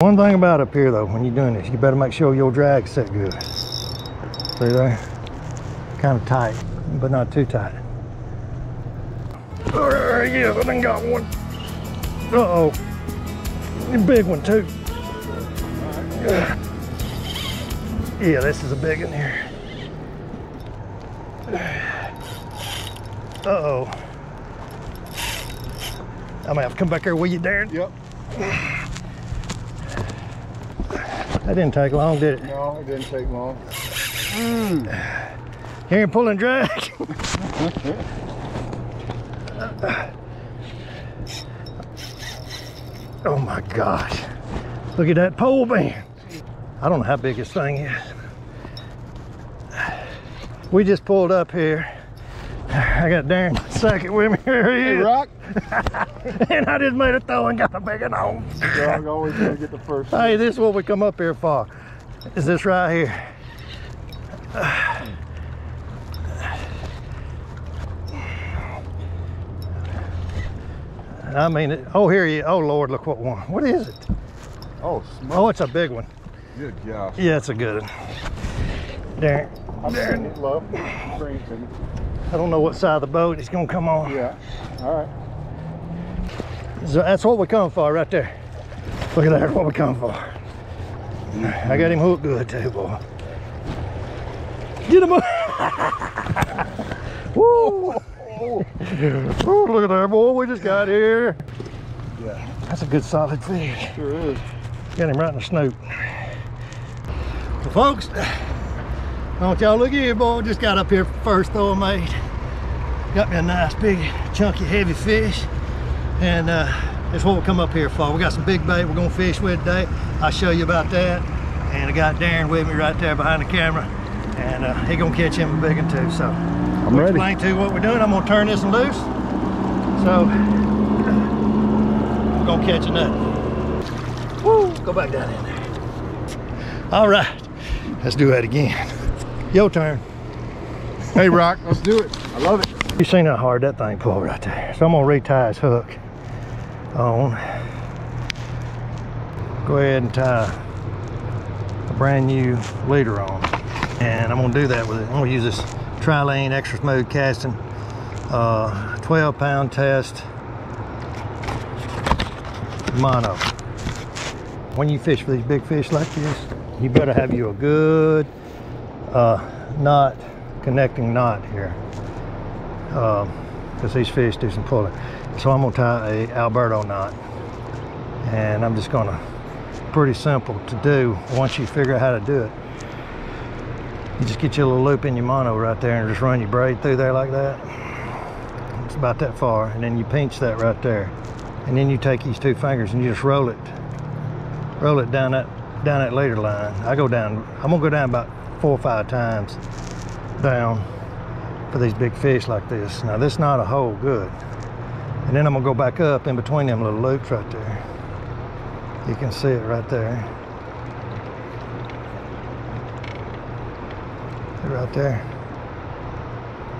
One thing about up here though, when you're doing this, you better make sure your drag's set good. See there? Kind of tight, but not too tight. Yeah, I done got one. Uh-oh. A big one too. Yeah, this is a big one here. Uh-oh. I might have to come back here with you, Darren. Yep. That didn't take long, did it? No, it didn't take long. You ain't pulling drag. Oh my gosh. Look at that pole band. I don't know how big this thing is. We just pulled up here. I got Darren second with me. Here he is. Hey, Rock. And I just made a throw and got a big one on. Dog always gonna get the first. Hey, this is what we come up here for. Is this right here. I mean, oh, here you, oh Lord, look what one. What is it? Oh, smoke. Oh, it's a big one. Good gosh. Yeah, it's a good one. Darren, I've seen it, love. Bring it to me. I don't know what side of the boat it's gonna come on. Yeah. All right. So that's what we're coming for right there. Look at that, that's what we're coming for. I got him hooked good too, boy. Get him up. Woo! Oh, look at that, boy. We just got here. Yeah. That's a good solid fish. Sure is. Got him right in the snoot. Well, folks, don't y'all look here, boy. Just got up here first throw I made. Got me a nice, big, chunky, heavy fish. And that's what we'll come up here for. We got some big bait we're gonna fish with today. I'll show you about that. And I got Darren with me right there behind the camera. And he gonna catch him a big one too. So I'm ready. Explain to you what we're doing. I'm gonna turn this one loose. So we're gonna catch a nut. Woo, go back down in there. All right, let's do that again. Your turn. Hey, Rock, let's do it. I love it. You seen how hard that thing pulled right there. So I'm gonna retie his hook on. Go ahead and tie a brand new leader on. And I'm gonna do that with it. I'm gonna use this Tri-Lane Extra Smooth Casting 12-pound test mono. When you fish for these big fish like this, you better have you a good knot, connecting knot here. Because these fish do some pulling. So I'm gonna tie a Alberto knot. And I'm just gonna, pretty simple to do once you figure out how to do it. You just get your little loop in your mono right there and just run your braid through there like that. It's about that far, and then you pinch that right there. And then you take these two fingers and you just roll it down that leader line. I'm gonna go down about 4 or 5 times down for these big fish like this. Now this not a hole, good. And then I'm gonna go back up in between them little loops right there. You can see it right there. Right there.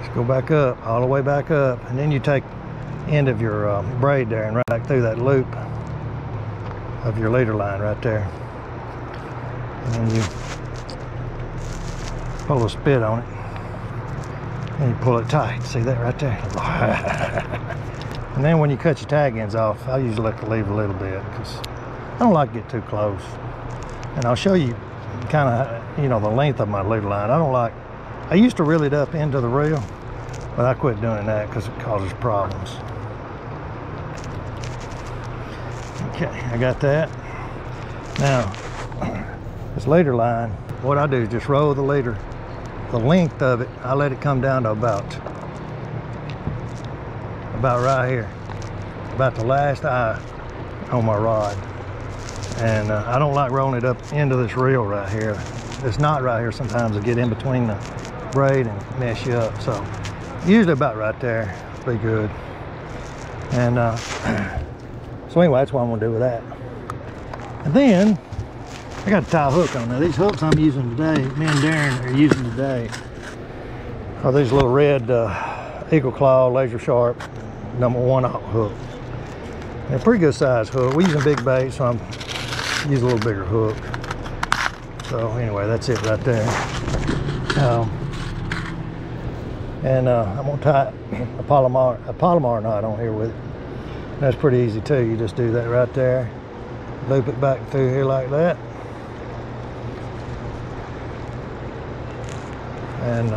Just go back up, all the way back up, and then you take end of your braid there and right back through that loop of your leader line right there. And then you put a little spit on it and you pull it tight. See that right there? And then when you cut your tag ends off, I usually let it leave a little bit because I don't like to get too close. And I'll show you kind of, you know, the length of my leader line. I used to reel it up into the reel, but I quit doing that because it causes problems. Okay, I got that. Now, this leader line, what I do is just roll the leader, the length of it, I let it come down to about right here, about the last eye on my rod. And I don't like rolling it up into this reel right here. This knot right here sometimes will get in between the braid and mess you up. So usually about right there, be good. And so anyway, that's what I'm gonna do with that. And then I got to tie a hook on there. These hooks I'm using today, me and Darren are using today, are these little red Eagle Claw Laser Sharp #1 hook. They're a pretty good size hook. We're using big bait, so use a little bigger hook. So anyway, that's it right there. And I'm gonna tie a Palomar knot on here with it. That's pretty easy too. You just do that right there, loop it back through here like that, and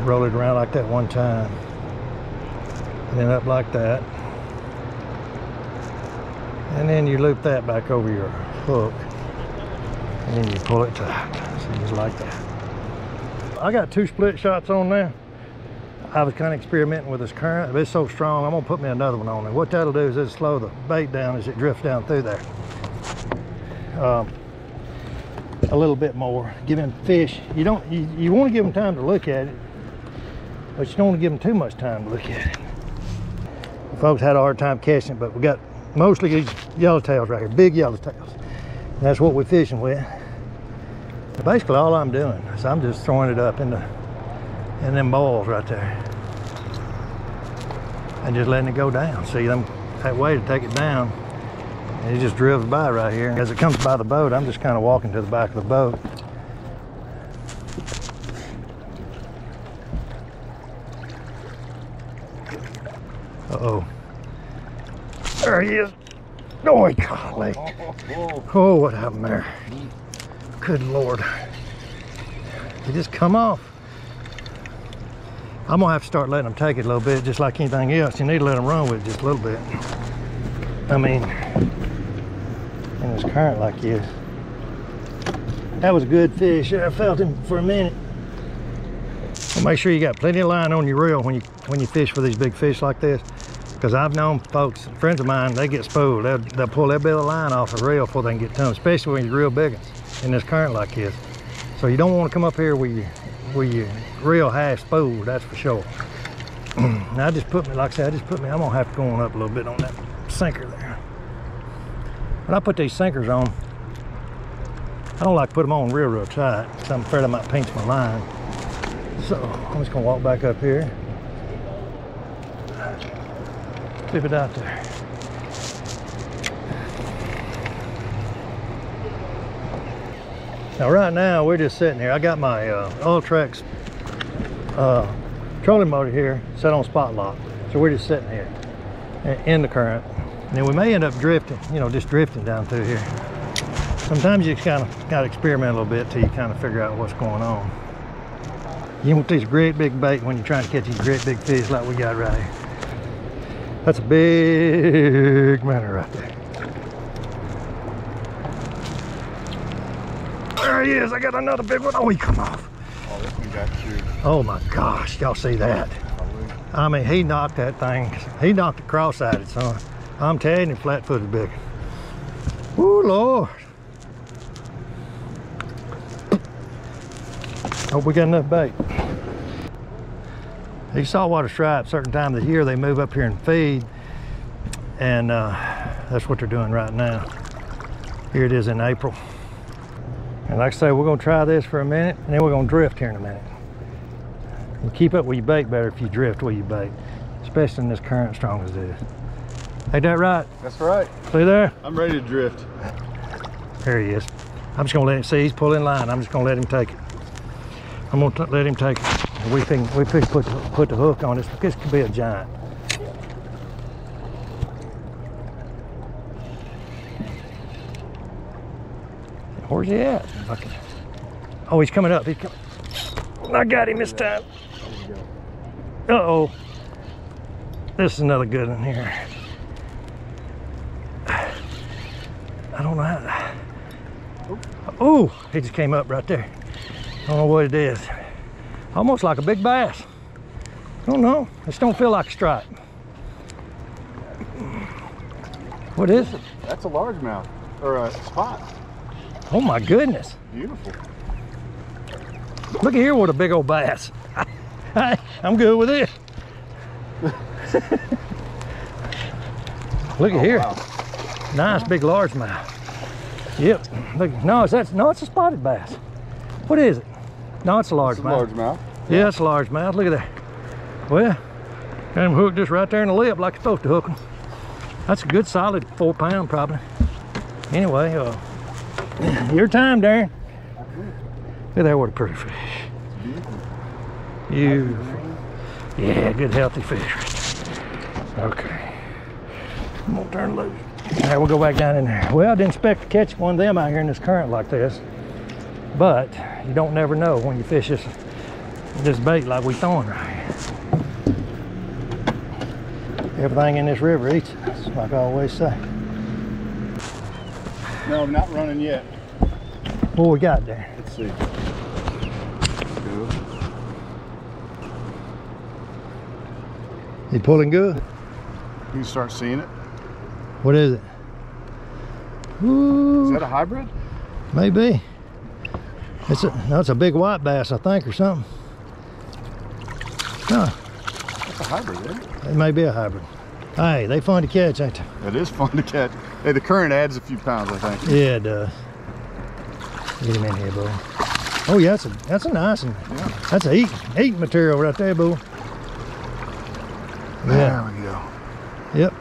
roll it around like that one time, and then up like that, and then you loop that back over your hook, and then you pull it tight. So just like that. I got 2 split shots on there. I was kind of experimenting with this current. If it's so strong, I'm gonna put me another one on there. What that'll do is it'll slow the bait down as it drifts down through there. A little bit more. Giving fish, you want to give them time to look at it, but you don't want to give them too much time to look at it. Folks had a hard time catching it, but we got mostly these yellowtails right here, big yellowtails. And that's what we're fishing with. Basically, all I'm doing is I'm just throwing it up in them bowls right there, and just letting it go down. See them that way to take it down, and it just drifts by right here. As it comes by the boat, I'm just kind of walking to the back of the boat. Uh-oh. There he is. Oh, golly. Oh, what happened there? Good Lord. He just come off. I'm gonna have to start letting them take it a little bit, just like anything else. You need to let them run with it just a little bit. I mean, in this current like this. That was a good fish. I felt him for a minute. Well, make sure you got plenty of line on your reel when you fish for these big fish like this. Because I've known folks, friends of mine, they get spooled. They'll pull that bit of line off a reel before they can get to them, especially when you're real big ones in this current like this. So you don't want to come up here where you reel half spooled, that's for sure. Now I just put me, like I said, I'm gonna have to go on up a little bit on that sinker there. When I put these sinkers on, I don't like to put them on real tight, because I'm afraid I might pinch my line. So I'm just gonna walk back up here, clip it out there. Now right now we're just sitting here. I got my Ultrex trolling motor here set on spot lock. So we're just sitting here in the current. And then we may end up drifting, just drifting down through here. Sometimes you just kind of got to experiment a little bit till you kind of figure out what's going on. You want these great big bait when you're trying to catch these great big fish like we got right here. That's a big minnow right there. There he is. I got another big one. Oh, he come off. Oh, this one got cute. Oh my gosh, y'all see that? I mean, he knocked that thing. He knocked it cross-sided, son. I'm telling you, flat-footed big. Ooh, Lord. Hope we got enough bait. These saltwater stripes, certain times of the year, they move up here and feed. And that's what they're doing right now. Here it is in April. And like I say, we're gonna try this for a minute, and then we're gonna drift here in a minute. You keep up with your bait better if you drift with your bait, especially in this current strong as it is. Ain't that right? That's right. See there? I'm ready to drift. There he is. I'm just gonna let him see. He's pulling line. I'm just gonna let him take it. I'm gonna let him take it. We put the hook on this. This could be a giant. Where's he at? Okay. Oh, he's coming up. He's coming. I got him this time. Uh-oh. This is another good one here. I don't know how. Oh, he just came up right there. I don't know what it is. Almost like a big bass. I don't know. This don't feel like a stripe. What is it? That's a largemouth, or a spot. Oh my goodness. Beautiful. Look at here, what a big old bass. I'm good with it. Look at here. Wow. Nice big largemouth. Yep. Look, no, it's a spotted bass. What is it? No, it's a largemouth. It's a largemouth. Yeah, it's a largemouth. Look at that. Well, got him hooked just right there in the lip like you're supposed to hook them. That's a good solid 4 pound probably. Anyway, your time, Darren. Look at that, what a pretty fish. Beautiful. Yeah, good healthy fish. Okay. I'm gonna turn loose. All right, we'll go back down in there. Well, I didn't expect to catch one of them out here in this current like this, but you don't never know when you fish this bait like we throwing right here. Everything in this river eats it, like I always say. No, I'm not running yet. What we got there? Let's see. Good. You pulling good? You can start seeing it. What is it? Ooh, Is that a hybrid? maybe. It's a big white bass, I think, or something. Huh. That's a hybrid, isn't it? It may be a hybrid. Hey, they fun to catch, ain't they? It is fun to catch. Hey, the current adds a few pounds, I think. Yeah, it does. Get him in here, bro. Oh yeah, that's a nice one. Yeah. That's a eating material right there, boo. Yeah. There we go. Yep.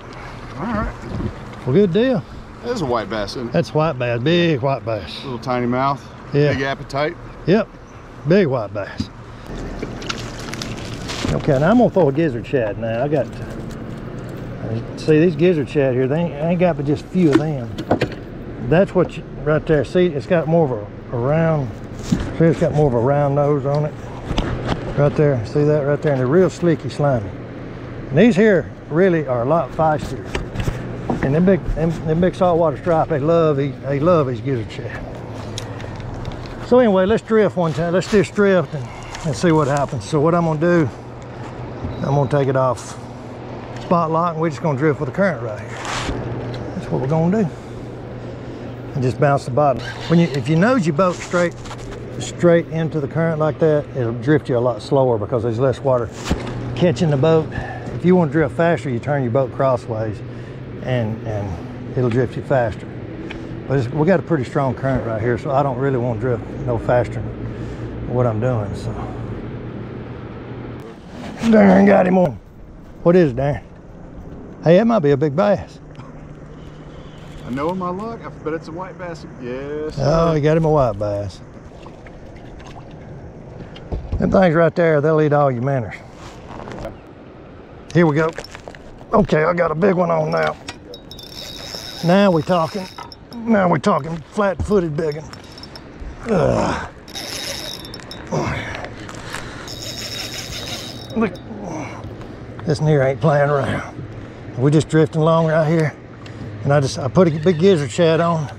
All right. Well, good deal. There's a white bass in it. That's white bass, big white bass. Little tiny mouth. Yeah. Big appetite. Yep, big white bass. Okay, now I'm gonna throw a gizzard shad now. I got, see these gizzard shad here, they ain't got but just a few of them. That's what right there, see, it's got more of a round, see it's got more of a round nose on it. Right there, see that right there, and they're real slicky, slimy. And these here really are a lot feistier. And them big saltwater stripe, they love these gizzard shad. So anyway, let's drift one time. Let's just drift and see what happens. So what I'm gonna do, I'm gonna take it off spot lock, and we're just gonna drift with the current right here. That's what we're gonna do. And just bounce the bottom. If you nose your boat straight into the current like that, it'll drift you a lot slower because there's less water catching the boat. If you want to drift faster, you turn your boat crossways and it'll drift you faster. But we got a pretty strong current right here, so I don't really want to drift no faster than what I'm doing. So, Darren got him on. What is it, Darren? Hey, that might be a big bass. I know in my luck, I bet it's a white bass. Yes. Oh, he got him a white bass. Them things right there, they'll eat all your manners. Here we go. Okay, I got a big one on now. Now we're talking. Now we're talking flat-footed biggin. Look, this near ain't playing around. We're just drifting along right here, and I put a big gizzard shad on.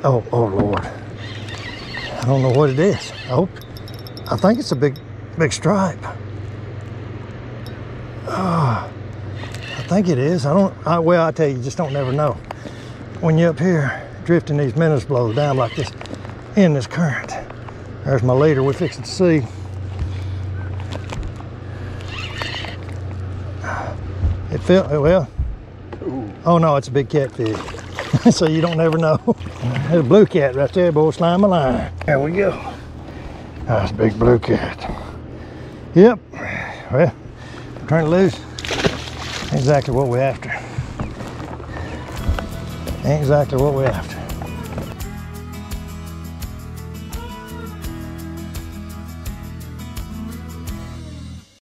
Oh Lord, I don't know what it is. I think it's a big stripe. I think it is. Well, I tell you just don't never know. When you're up here drifting these minnows blow down like this in this current. There's my leader we're fixing to see. It felt, well, oh no, it's a big catfish. So you don't never know. There's a blue cat right there, boy, slime my line. There we go. Nice big blue cat. Yep, well, turn it loose. Exactly what we're after. Ain't exactly what we're after.